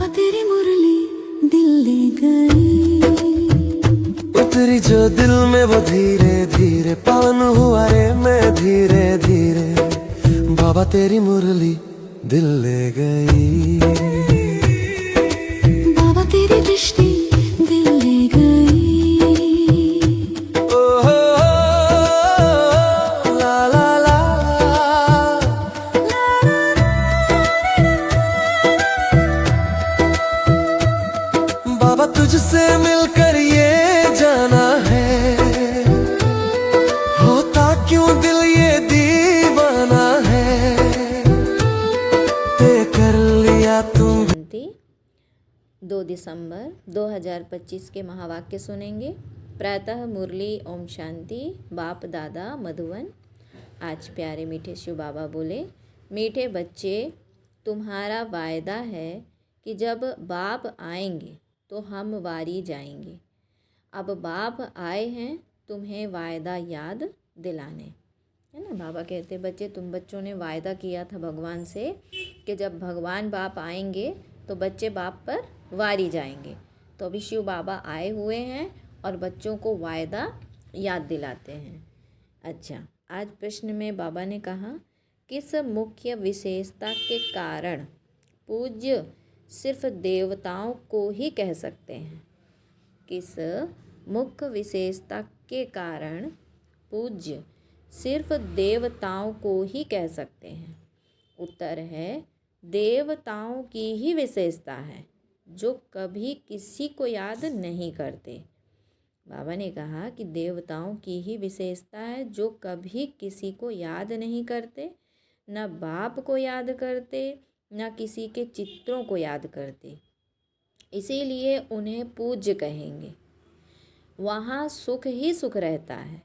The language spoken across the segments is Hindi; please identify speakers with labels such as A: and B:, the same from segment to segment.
A: बाबा तेरी मुरली दिल ले गई,
B: उतरी जो दिल में वो धीरे धीरे, पावन हुआ रे मैं धीरे धीरे। बाबा तेरी मुरली दिल ले गई,
A: बाबा तेरी दृष्टि दिल ले गई।
B: ओ हो ला ला ला। बाबा तुझसे मिलकर ये जाना है, होता क्यों दिल ये दीवाना है, तय कर लिया तुम।
C: शांति 2 दिसंबर 2025 के महावाक्य सुनेंगे। प्रातः मुरली ओम शांति। बाप दादा मधुवन। आज प्यारे मीठे शिव बाबा बोले, मीठे बच्चे, तुम्हारा वायदा है कि जब बाप आएंगे तो हम वारी जाएंगे। अब बाप आए हैं तुम्हें वायदा याद दिलाने, है ना। बाबा कहते, बच्चे तुम बच्चों ने वायदा किया था भगवान से कि जब भगवान बाप आएंगे तो बच्चे बाप पर वारी जाएंगे। तो अभी शिव बाबा आए हुए हैं और बच्चों को वायदा याद दिलाते हैं। अच्छा, आज प्रश्न में बाबा ने कहा, किस मुख्य विशेषता के कारण पूज्य सिर्फ देवताओं को ही कह सकते हैं? किस मुख्य विशेषता के कारण पूज्य सिर्फ देवताओं को ही कह सकते हैं? उत्तर है, देवताओं की ही विशेषता है जो कभी किसी को याद नहीं करते। बाबा ने कहा कि देवताओं की ही विशेषता है जो कभी किसी को याद नहीं करते, न बाप को याद करते, न किसी के चित्रों को याद करते, इसीलिए उन्हें पूज्य कहेंगे। वहाँ सुख ही सुख रहता है।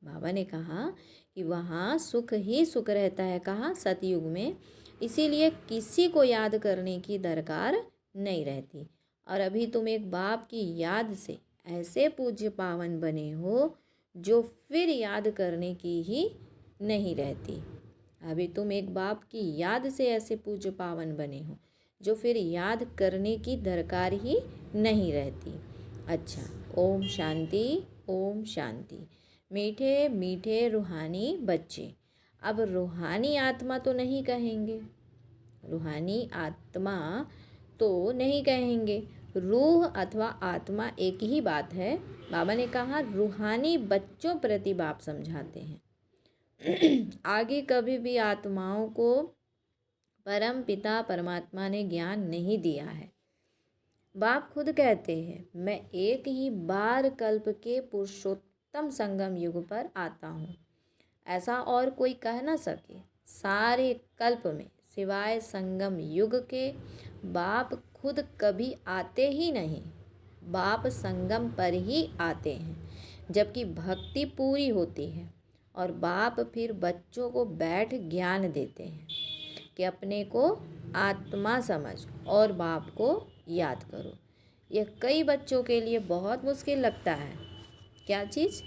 C: बाबा ने कहा कि वहाँ सुख ही सुख रहता है, कहाँ? सतयुग में। इसीलिए किसी को याद करने की दरकार नहीं रहती। और अभी तुम एक बाप की याद से ऐसे पूज्य पावन बने हो जो फिर याद करने की ही नहीं रहती। अभी तुम एक बाप की याद से ऐसे पूज्य पावन बने हो जो फिर याद करने की दरकार ही नहीं रहती। अच्छा, ओम शांति, ओम शांति। मीठे मीठे रूहानी बच्चे, अब रूहानी आत्मा तो नहीं कहेंगे, रूहानी आत्मा तो नहीं कहेंगे, रूह अथवा आत्मा एक ही बात है। बाबा ने कहा रूहानी बच्चों प्रति बाप समझाते हैं। आगे कभी भी आत्माओं को परम पिता परमात्मा ने ज्ञान नहीं दिया है। बाप खुद कहते हैं, मैं एक ही बार कल्प के पुरुषोत्तम संगम युग पर आता हूँ, ऐसा और कोई कह न सके। सारे कल्प में सिवाय संगम युग के बाप खुद कभी आते ही नहीं। बाप संगम पर ही आते हैं जबकि भक्ति पूरी होती है, और बाप फिर बच्चों को बैठ ज्ञान देते हैं कि अपने को आत्मा समझ और बाप को याद करो। यह कई बच्चों के लिए बहुत मुश्किल लगता है। क्या चीज़?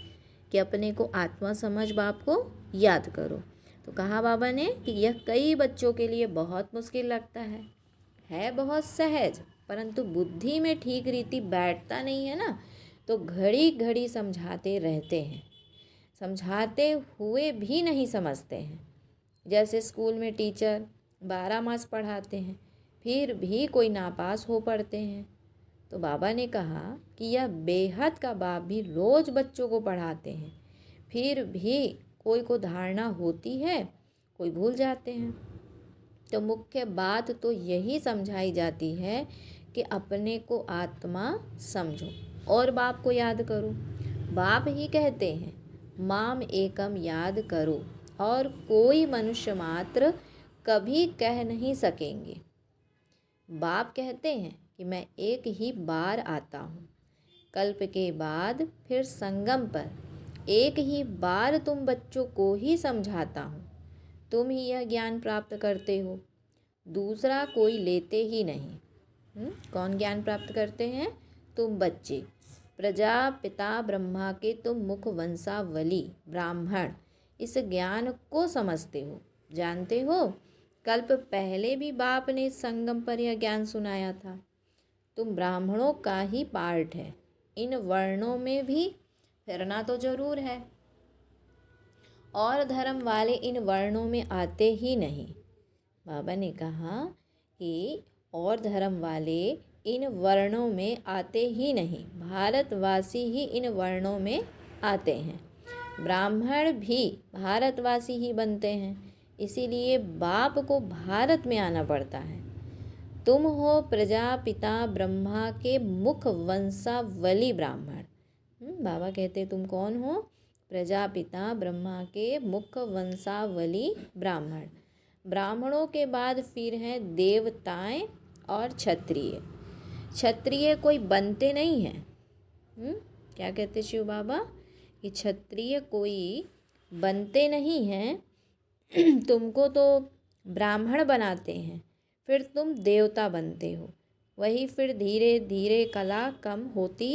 C: कि अपने को आत्मा समझ बाप को याद करो। तो कहा बाबा ने कि यह कई बच्चों के लिए बहुत मुश्किल लगता है बहुत सहज, परंतु बुद्धि में ठीक रीति बैठता नहीं है ना, तो घड़ी घड़ी समझाते रहते हैं, समझाते हुए भी नहीं समझते हैं। जैसे स्कूल में टीचर 12 मास पढ़ाते हैं, फिर भी कोई नापास हो पड़ते हैं। तो बाबा ने कहा कि यह बेहद का बाप भी रोज़ बच्चों को पढ़ाते हैं, फिर भी कोई को धारणा होती है, कोई भूल जाते हैं। तो मुख्य बात तो यही समझाई जाती है कि अपने को आत्मा समझो और बाप को याद करो। बाप ही कहते हैं, माम एकम याद करो, और कोई मनुष्य मात्र कभी कह नहीं सकेंगे। बाप कहते हैं कि मैं एक ही बार आता हूँ, कल्प के बाद फिर संगम पर एक ही बार तुम बच्चों को ही समझाता हूँ। तुम ही यह ज्ञान प्राप्त करते हो, दूसरा कोई लेते ही नहीं। कौन ज्ञान प्राप्त करते हैं? तुम बच्चे। प्रजापिता ब्रह्मा के तुम मुख वंशावली ब्राह्मण इस ज्ञान को समझते हो, जानते हो कल्प पहले भी बाप ने संगम पर यह ज्ञान सुनाया था। तुम ब्राह्मणों का ही पार्ट है, इन वर्णों में भी फिरना तो जरूर है। और धर्म वाले इन वर्णों में आते ही नहीं। बाबा ने कहा कि और धर्म वाले इन वर्णों में आते ही नहीं, भारतवासी ही इन वर्णों में आते हैं। ब्राह्मण भी भारतवासी ही बनते हैं, इसीलिए बाप को भारत में आना पड़ता है। तुम हो प्रजापिता ब्रह्मा के मुख वंशावली ब्राह्मण। बाबा कहते तुम कौन हो? प्रजापिता ब्रह्मा के मुख वंशावली ब्राह्मण। ब्राह्मणों के बाद फिर हैं देवताएं और क्षत्रिय। क्षत्रिय कोई बनते नहीं हैं। क्या कहते शिव बाबा कि क्षत्रिय कोई बनते नहीं हैं। तुमको तो ब्राह्मण बनाते हैं, फिर तुम देवता बनते हो। वही फिर धीरे धीरे कला कम होती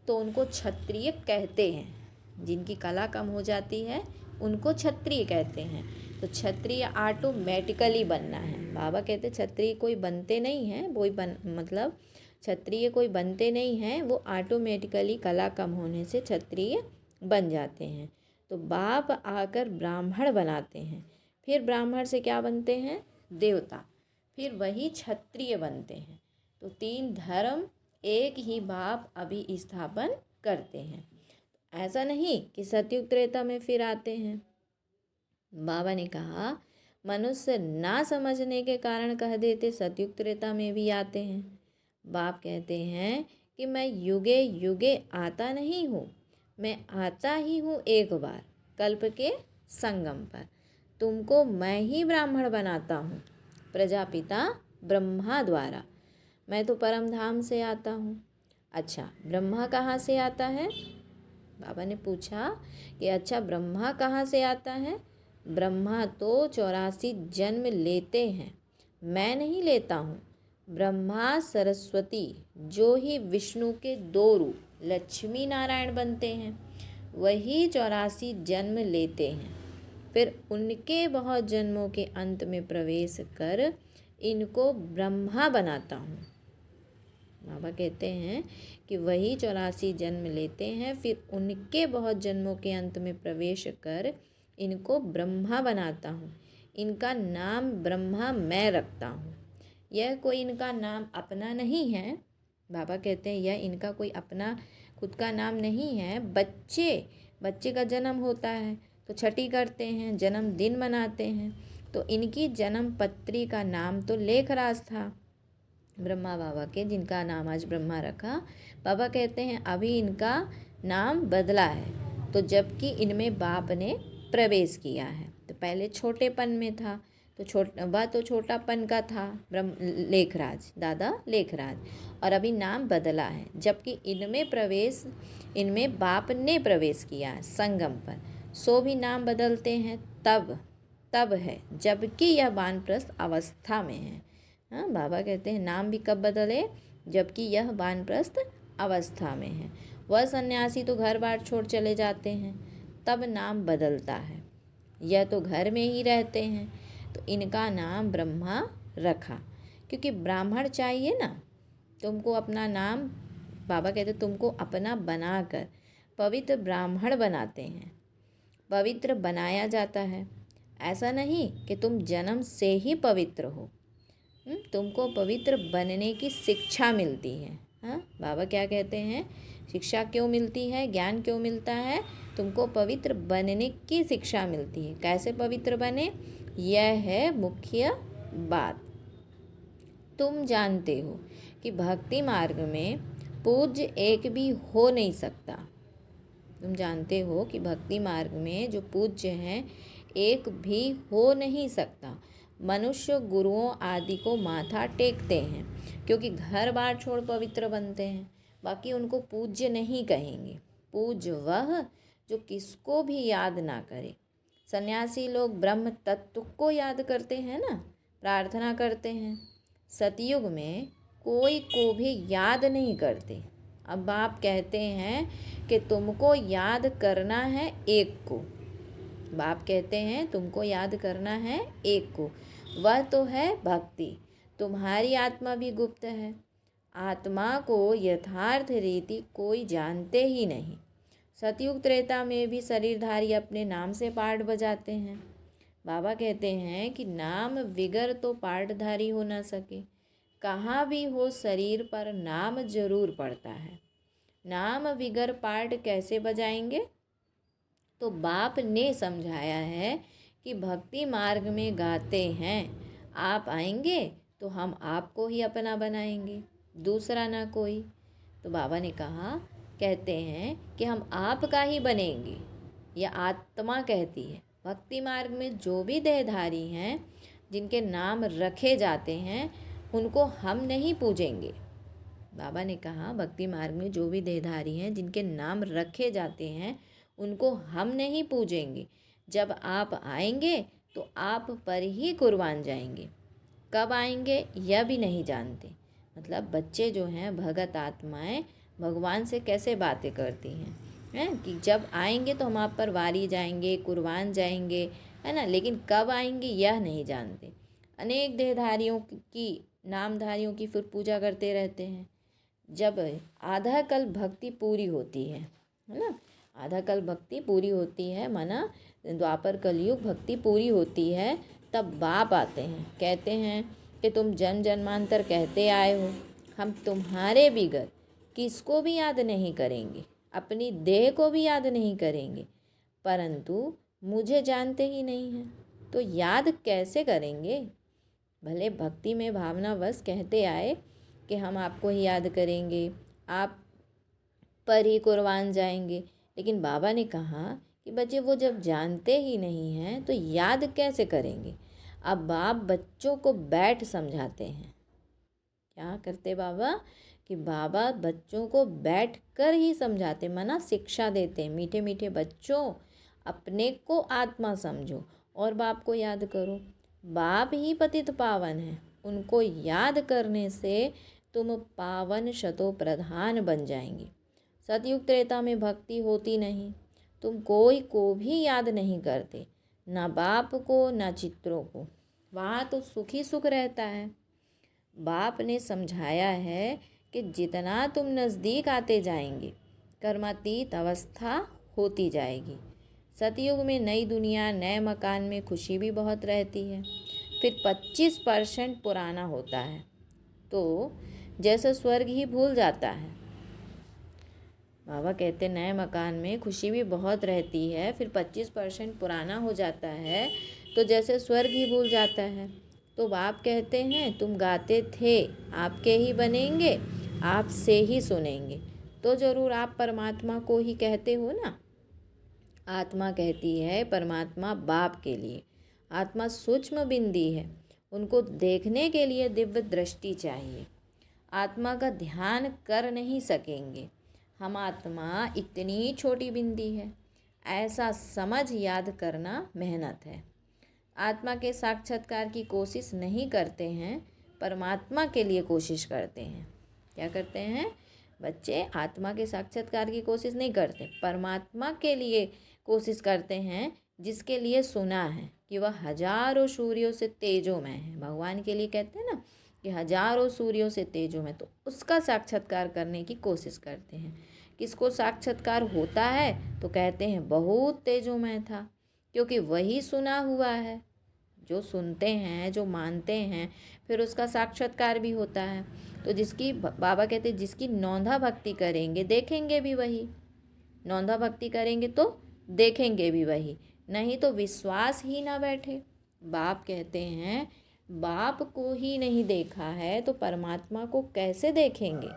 C: तो उनको क्षत्रिय कहते हैं। जिनकी कला कम हो जाती है उनको क्षत्रिय कहते हैं। तो क्षत्रिय ऑटोमेटिकली बनना है। बाबा कहते क्षत्रिय कोई बनते नहीं हैं, मतलब क्षत्रिय कोई बनते नहीं हैं, वो ऑटोमेटिकली कला कम होने से क्षत्रिय बन जाते हैं। तो बाप आकर ब्राह्मण बनाते हैं, फिर ब्राह्मण से क्या बनते हैं? देवता, फिर वही क्षत्रिय बनते हैं। तो 3 धर्म एक ही बाप अभी स्थापन करते हैं। ऐसा नहीं कि सतयुग त्रेता में फिर आते हैं। बाबा ने कहा मनुष्य ना समझने के कारण कह देते सतयुग त्रेता में भी आते हैं। बाप कहते हैं कि मैं युगे युगे आता नहीं हूँ, मैं आता ही हूँ एक बार कल्प के संगम पर। तुमको मैं ही ब्राह्मण बनाता हूँ प्रजापिता ब्रह्मा द्वारा। मैं तो परम धाम से आता हूँ। अच्छा, ब्रह्मा कहाँ से आता है? बाबा ने पूछा कि अच्छा ब्रह्मा कहाँ से आता है? ब्रह्मा तो 84 जन्म लेते हैं, मैं नहीं लेता हूँ। ब्रह्मा सरस्वती जो ही विष्णु के 2 रूप लक्ष्मी नारायण बनते हैं, वही 84 जन्म लेते हैं। फिर उनके बहुत जन्मों के अंत में प्रवेश कर इनको ब्रह्मा बनाता हूँ। बाबा कहते हैं कि वही 84 जन्म लेते हैं, फिर उनके बहुत जन्मों के अंत में प्रवेश कर इनको ब्रह्मा बनाता हूँ। इनका नाम ब्रह्मा मैं रखता हूँ। यह कोई इनका नाम अपना नहीं है। बाबा कहते हैं यह इनका कोई अपना खुद का नाम नहीं है। बच्चे का जन्म होता है तो छठी करते हैं, जन्मदिन मनाते हैं। तो इनकी जन्म पत्री का नाम तो लेखराज था ब्रह्मा बाबा के, जिनका नाम आज ब्रह्मा रखा। बाबा कहते हैं अभी इनका नाम बदला है, तो जबकि इनमें बाप ने प्रवेश किया है। तो पहले छोटेपन में था, तो छोटापन का था लेखराज, दादा लेखराज, और अभी नाम बदला है, जबकि इनमें बाप ने प्रवेश किया है संगम पर। सो भी नाम बदलते हैं तब है जबकि यह वानप्रस्थ अवस्था में है। हाँ, बाबा कहते हैं नाम भी कब बदले? जबकि यह वानप्रस्थ अवस्था में है। वह सन्यासी तो घर बार छोड़ चले जाते हैं, तब नाम बदलता है। यह तो घर में ही रहते हैं, तो इनका नाम ब्रह्मा रखा, क्योंकि ब्राह्मण चाहिए ना। तुमको अपना नाम, बाबा कहते तुमको अपना बनाकर पवित्र ब्राह्मण बनाते हैं। पवित्र बनाया जाता है, ऐसा नहीं कि तुम जन्म से ही पवित्र हो। तुमको पवित्र बनने की शिक्षा मिलती है। हाँ, बाबा क्या कहते हैं? शिक्षा क्यों मिलती है, ज्ञान क्यों मिलता है? तुमको पवित्र बनने की शिक्षा मिलती है। कैसे पवित्र बने, यह है मुख्य बात। तुम जानते हो कि भक्ति मार्ग में पूज्य एक भी हो नहीं सकता। तुम जानते हो कि भक्ति मार्ग में जो पूज्य हैं एक भी हो नहीं सकता। मनुष्य गुरुओं आदि को माथा टेकते हैं, क्योंकि घर बार छोड़ पवित्र बनते हैं। बाकी उनको पूज्य नहीं कहेंगे। पूज्य वह जो किसको भी याद ना करे। सन्यासी लोग ब्रह्म तत्व को याद करते हैं ना, प्रार्थना करते हैं। सतयुग में कोई को भी याद नहीं करते। अब बाप कहते हैं कि तुमको याद करना है एक को। बाप कहते हैं तुमको याद करना है एक को। वह तो है भक्ति। तुम्हारी आत्मा भी गुप्त है। आत्मा को यथार्थ रीति कोई जानते ही नहीं। सतयुग त्रेता में भी शरीरधारी अपने नाम से पाठ बजाते हैं। बाबा कहते हैं कि नाम विगर तो पाठधारी हो न सके। कहाँ भी हो शरीर पर नाम जरूर पड़ता है। नाम विगर पाठ कैसे बजाएंगे? तो बाप ने समझाया है कि भक्ति मार्ग में गाते हैं, आप आएंगे तो हम आपको ही अपना बनाएंगे, दूसरा ना कोई। तो बाबा ने कहा, कहते हैं कि हम आपका ही बनेंगे। यह आत्मा कहती है। भक्ति मार्ग में जो भी देहधारी हैं, जिनके नाम रखे जाते हैं, उनको हम नहीं पूजेंगे। बाबा ने कहा, भक्ति मार्ग में जो भी देहधारी हैं, जिनके नाम रखे जाते हैं, उनको हम नहीं पूजेंगे। जब आप आएंगे तो आप पर ही कुर्बान जाएंगे। कब आएंगे यह भी नहीं जानते। मतलब बच्चे जो हैं, भगत आत्माएं, भगवान से कैसे बातें करती हैं कि जब आएंगे तो हम आप पर वारी जाएंगे, कुर्बान जाएंगे, है ना। लेकिन कब आएंगे यह नहीं जानते। अनेक देहधारियों की, नामधारियों की फिर पूजा करते रहते हैं। जब आधा कल भक्ति पूरी होती है ना, आधा कल भक्ति पूरी होती है, माना द्वापर कलयुग भक्ति पूरी होती है, तब बाप आते हैं, कहते हैं कि तुम जन्म जन्मांतर कहते आए हो, हम तुम्हारे बिगर किसको भी याद नहीं करेंगे, अपनी देह को भी याद नहीं करेंगे, परंतु मुझे जानते ही नहीं हैं, तो याद कैसे करेंगे? भले भक्ति में भावनावश कहते आए कि हम आपको ही याद करेंगे, आप पर ही कुर्बान जाएंगे, लेकिन बाबा ने कहा कि बच्चे वो जब जानते ही नहीं हैं तो याद कैसे करेंगे। अब बाप बच्चों को बैठ समझाते हैं। क्या करते बाबा कि बाबा बच्चों को बैठ कर ही समझाते, मना शिक्षा देते। मीठे मीठे बच्चों, अपने को आत्मा समझो और बाप को याद करो। बाप ही पतित पावन है, उनको याद करने से तुम पावन शतो प्रधान बन जाएंगे। सतयुग त्रेता में भक्ति होती नहीं, तुम कोई को भी याद नहीं करते, ना बाप को ना चित्रों को। वहाँ तो सुख ही सुख रहता है। बाप ने समझाया है कि जितना तुम नज़दीक आते जाएंगे, कर्मातीत अवस्था होती जाएगी। सतयुग में नई दुनिया, नए मकान में खुशी भी बहुत रहती है। फिर 25% पुराना होता है, तो जैसे स्वर्ग ही भूल जाता है। बाबा कहते नए मकान में खुशी भी बहुत रहती है, फिर 25% पुराना हो जाता है, तो जैसे स्वर्ग ही भूल जाता है। तो बाप कहते हैं तुम गाते थे, आपके ही बनेंगे, आपसे ही सुनेंगे। तो ज़रूर आप परमात्मा को ही कहते हो ना। आत्मा कहती है परमात्मा बाप के लिए। आत्मा सूक्ष्म बिंदी है, उनको देखने के लिए दिव्य दृष्टि चाहिए। आत्मा का ध्यान कर नहीं सकेंगे। हम आत्मा इतनी छोटी बिंदी है, ऐसा समझ याद करना मेहनत है। आत्मा के साक्षात्कार की कोशिश नहीं करते हैं, परमात्मा के लिए कोशिश करते हैं। क्या करते हैं बच्चे? आत्मा के साक्षात्कार की कोशिश नहीं करते, परमात्मा के लिए कोशिश करते हैं, जिसके लिए सुना है कि वह हजारों सूर्यों से तेजोमय है। भगवान के लिए कहते हैं ना कि हजारों सूर्यों से तेजोमय, तो उसका साक्षात्कार करने की कोशिश करते हैं। किसको साक्षात्कार होता है तो कहते हैं बहुत तेजोमय था, क्योंकि वही सुना हुआ है। जो सुनते हैं, जो मानते हैं, फिर उसका साक्षात्कार भी होता है। तो जिसकी, बाबा कहते हैं जिसकी नौंधा भक्ति करेंगे देखेंगे भी वही, नौंधा भक्ति करेंगे तो देखेंगे भी वही, नहीं तो विश्वास ही ना बैठे। बाप कहते हैं बाप को ही नहीं देखा है तो परमात्मा को कैसे देखेंगे?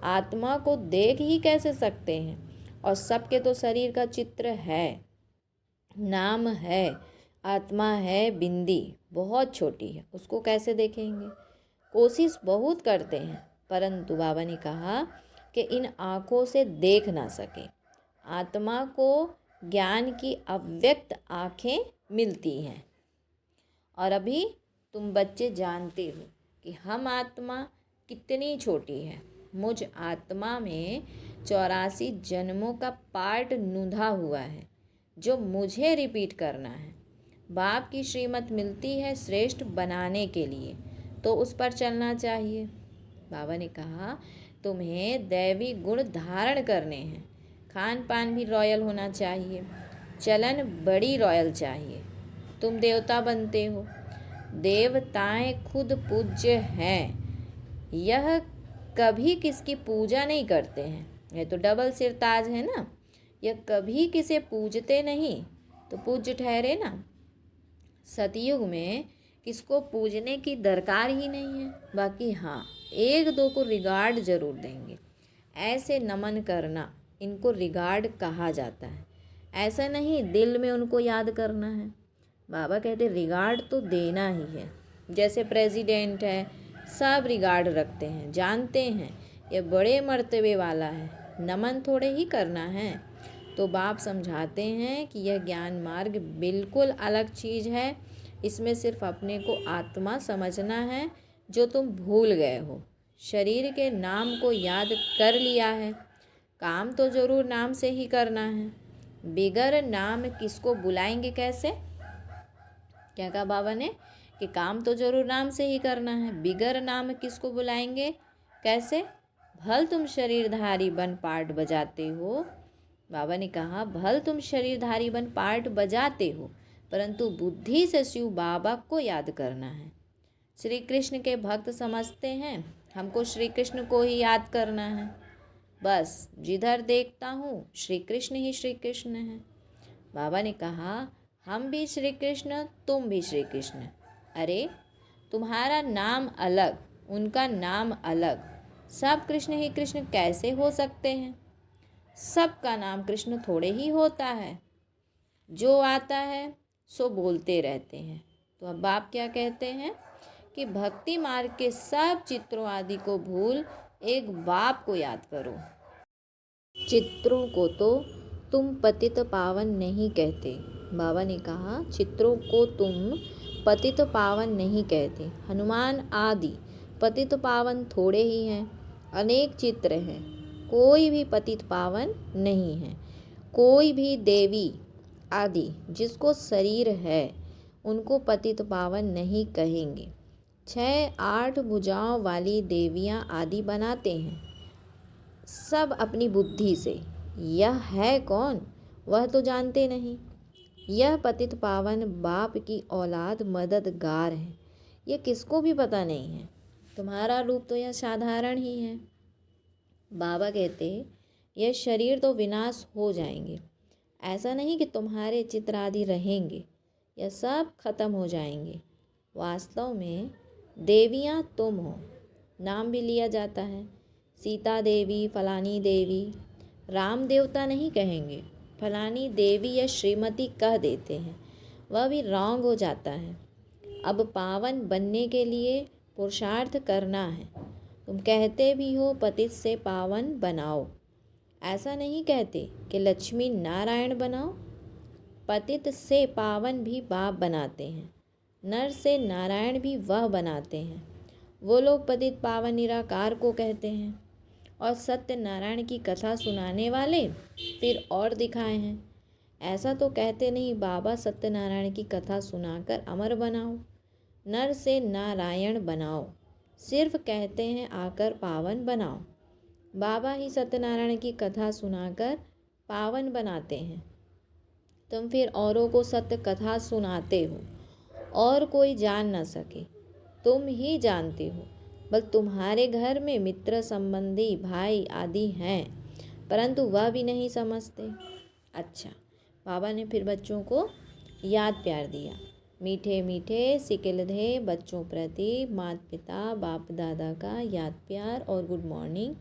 C: आत्मा को देख ही कैसे सकते हैं? और सबके तो शरीर का चित्र है, नाम है, आत्मा है, बिंदी बहुत छोटी है, उसको कैसे देखेंगे? कोशिश बहुत करते हैं, परंतु बाबा ने कहा कि इन आँखों से देख ना सके। आत्मा को ज्ञान की अव्यक्त आँखें मिलती हैं। और अभी तुम बच्चे जानते हो कि हम आत्मा कितनी छोटी है। मुझ आत्मा में 84 जन्मों का पार्ट नूंधा हुआ है, जो मुझे रिपीट करना है। बाप की श्रीमत मिलती है श्रेष्ठ बनाने के लिए, तो उस पर चलना चाहिए। बाबा ने कहा तुम्हें दैवी गुण धारण करने हैं, खान पान भी रॉयल होना चाहिए, चलन बड़ी रॉयल चाहिए। तुम देवता बनते हो, देवताएं खुद पूज्य हैं, यह कभी किसकी पूजा नहीं करते हैं। यह तो डबल सिर ताज है ना, यह कभी किसे पूजते नहीं तो पूज्य ठहरे ना। सतयुग में किसको पूजने की दरकार ही नहीं है, बाकी हाँ एक दो को रिगार्ड जरूर देंगे। ऐसे नमन करना, इनको रिगार्ड कहा जाता है। ऐसा नहीं दिल में उनको याद करना है। बाबा कहते रिगार्ड तो देना ही है। जैसे प्रेसिडेंट है, सब रिगार्ड रखते हैं, जानते हैं ये बड़े मर्तबे वाला है, नमन थोड़े ही करना है। तो बाप समझाते हैं कि यह ज्ञान मार्ग बिल्कुल अलग चीज़ है। इसमें सिर्फ अपने को आत्मा समझना है, जो तुम भूल गए हो। शरीर के नाम को याद कर लिया है, काम तो ज़रूर नाम से ही करना है। बिगर नाम किसको बुलाएंगे कैसे? क्या कहा बाबा ने कि काम तो ज़रूर नाम से ही करना है, बिगर नाम किसको बुलाएंगे कैसे? भल तुम शरीरधारी बन पार्ट बजाते हो। बाबा ने कहा भल तुम शरीरधारी बन पार्ट बजाते हो, परंतु बुद्धि से शिव बाबा को याद करना है। श्री कृष्ण के भक्त समझते हैं हमको श्री कृष्ण को ही याद करना है, बस जिधर देखता हूँ श्री कृष्ण ही श्री कृष्ण है। बाबा ने कहा हम भी श्री कृष्ण, तुम भी श्री कृष्ण। अरे तुम्हारा नाम अलग, उनका नाम अलग, सब कृष्ण ही कृष्ण कैसे हो सकते हैं? सबका नाम कृष्ण थोड़े ही होता है, जो आता है सो बोलते रहते हैं। तो अब बाप क्या कहते हैं कि भक्ति मार्ग के सब चित्रों आदि को भूल एक बाप को याद करो। चित्रों को तो तुम पतित पावन नहीं कहते। बाबा ने कहा चित्रों को तुम पतित पावन नहीं कहते। हनुमान आदि पतित पावन थोड़े ही हैं, अनेक चित्र हैं, कोई भी पतित पावन नहीं है। कोई भी देवी आदि जिसको शरीर है उनको पतित पावन नहीं कहेंगे। 6-8 भुजाओं वाली देवियाँ आदि बनाते हैं सब अपनी बुद्धि से। यह है कौन वह तो जानते नहीं। यह पतित पावन बाप की औलाद मददगार है, ये किसको भी पता नहीं है। तुम्हारा रूप तो यह साधारण ही है। बाबा कहते यह शरीर तो विनाश हो जाएंगे, ऐसा नहीं कि तुम्हारे चित्र आदि रहेंगे, यह सब खत्म हो जाएंगे। वास्तव में देवियाँ तुम हो, नाम भी लिया जाता है, सीता देवी, फलानी देवी। राम देवता नहीं कहेंगे, फलानी देवी या श्रीमती कह देते हैं, वह भी रॉन्ग हो जाता है। अब पावन बनने के लिए पुरुषार्थ करना है। तुम कहते भी हो पतित से पावन बनाओ, ऐसा नहीं कहते कि लक्ष्मी नारायण बनाओ। पतित से पावन भी बाप बनाते हैं, नर से नारायण भी वह बनाते हैं। वो लोग पतित पावन निराकार को कहते हैं, और सत्यनारायण की कथा सुनाने वाले फिर और दिखाए हैं। ऐसा तो कहते नहीं बाबा सत्यनारायण की कथा सुनाकर अमर बनाओ, नर से नारायण बनाओ, सिर्फ कहते हैं आकर पावन बनाओ। बाबा ही सत्यनारायण की कथा सुनाकर पावन बनाते हैं। तुम फिर औरों को सत्य कथा सुनाते हो, और कोई जान न सके, तुम ही जानते हो। बल तुम्हारे घर में मित्र संबंधी भाई आदि हैं, परंतु वह भी नहीं समझते। अच्छा, बाबा ने फिर बच्चों को याद प्यार दिया। मीठे मीठे सिकिलधे बच्चों प्रति माता पिता बाप दादा का याद प्यार और गुड मॉर्निंग।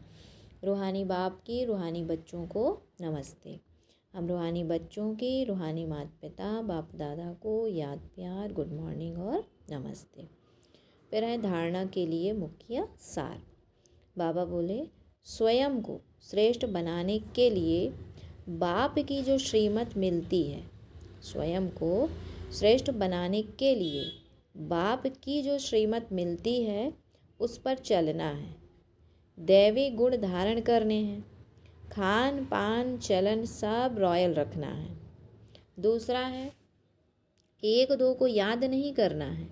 C: रूहानी बाप की रूहानी बच्चों को नमस्ते। हम रूहानी बच्चों की रूहानी माता पिता बाप दादा को याद प्यार, गुड मॉर्निंग और नमस्ते। फिर है धारणा के लिए मुख्य सार। बाबा बोले स्वयं को श्रेष्ठ बनाने के लिए बाप की जो श्रीमत मिलती है, स्वयं को श्रेष्ठ बनाने के लिए बाप की जो श्रीमत मिलती है उस पर चलना है। दैवी गुण धारण करने हैं, खान पान चलन सब रॉयल रखना है। दूसरा है एक दो को याद नहीं करना है,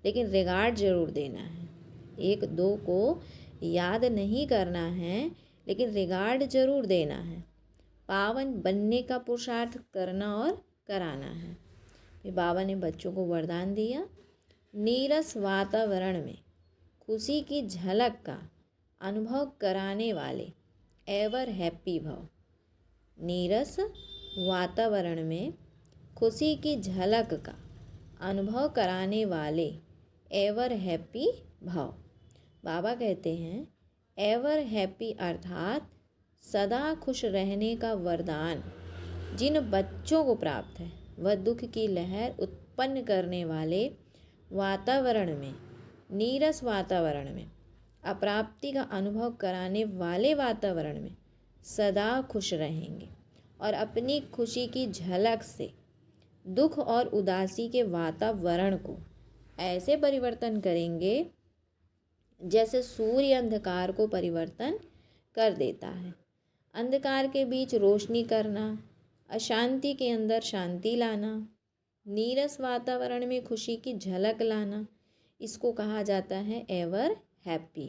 C: लेकिन रिगार्ड जरूर देना है। एक दो को याद नहीं करना है, लेकिन रिगार्ड जरूर देना है। पावन बनने का पुरुषार्थ करना और कराना है। फिर बाबा ने बच्चों को वरदान दिया, नीरस वातावरण में खुशी की झलक का अनुभव कराने वाले एवर हैप्पी भव। नीरस वातावरण में खुशी की झलक का अनुभव कराने वाले एवर हैप्पी भव। बाबा कहते हैं एवर हैप्पी अर्थात सदा खुश रहने का वरदान जिन बच्चों को प्राप्त है, वह दुख की लहर उत्पन्न करने वाले वातावरण में, नीरस वातावरण में, अप्राप्ति का अनुभव कराने वाले वातावरण में सदा खुश रहेंगे और अपनी खुशी की झलक से दुख और उदासी के वातावरण को ऐसे परिवर्तन करेंगे जैसे सूर्य अंधकार को परिवर्तन कर देता है। अंधकार के बीच रोशनी करना, अशांति के अंदर शांति लाना, नीरस वातावरण में खुशी की झलक लाना, इसको कहा जाता है एवर हैप्पी।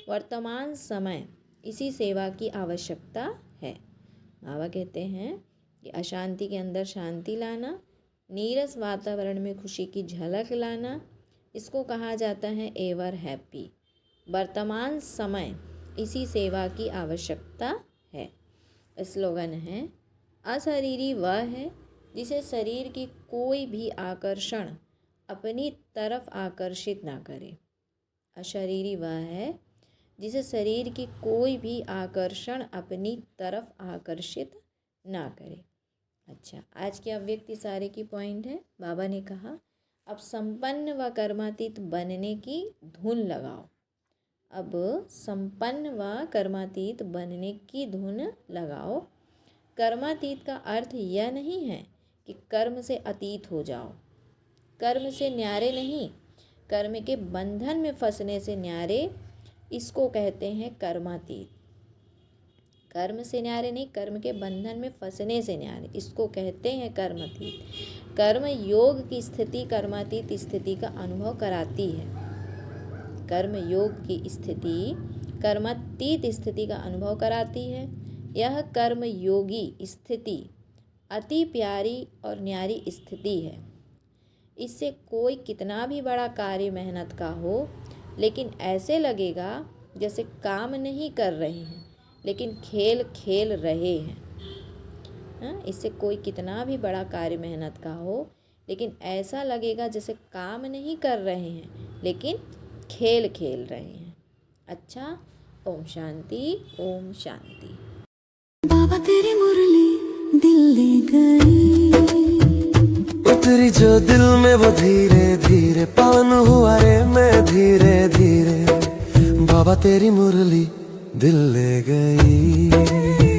C: वर्तमान समय इसी सेवा की आवश्यकता है। बाबा कहते हैं कि अशांति के अंदर शांति लाना, नीरस वातावरण में खुशी की झलक लाना, इसको कहा जाता है एवर हैप्पी। वर्तमान समय इसी सेवा की आवश्यकता है। स्लोगन है, अशरीरी वह है जिसे शरीर की कोई भी आकर्षण अपनी तरफ आकर्षित ना करे। अशरीरी वह है जिसे शरीर की कोई भी आकर्षण अपनी तरफ आकर्षित ना करे। अच्छा, आज की अव्यक्ति सारे की पॉइंट है। बाबा ने कहा अब संपन्न व कर्मातीत बनने की धुन लगाओ। अब संपन्न व कर्मातीत बनने की धुन लगाओ। कर्मातीत का अर्थ यह नहीं है कि कर्म से अतीत हो जाओ, कर्म से न्यारे नहीं, कर्म के बंधन में फंसने से न्यारे, इसको कहते हैं कर्मातीत। कर्म से न्यारे नहीं, कर्म के बंधन में फंसने से न्यारे, इसको कहते हैं कर्मातीत। कर्म योग की स्थिति कर्मातीत स्थिति का अनुभव कराती है। कर्म योग की स्थिति कर्मातीत स्थिति का अनुभव कराती है। यह कर्म योगी स्थिति अति प्यारी और न्यारी स्थिति है। इससे कोई कितना भी बड़ा कार्य मेहनत का हो, लेकिन ऐसे लगेगा जैसे काम नहीं कर रहे हैं, लेकिन खेल खेल रहे हैं। इससे कोई कितना भी बड़ा कार्य मेहनत का हो, लेकिन ऐसा लगेगा जैसे काम नहीं कर रहे हैं, लेकिन खेल खेल रहे हैं। अच्छा, ओम शांति, ओम शांति।
A: बाबा तेरी मुरली दिल ले गई,
B: उतरी जो दिल में वो धीरे धीरे, पावन हुआ रे मैं धीरे धीरे। बाबा तेरी मुरली दिल ले गई।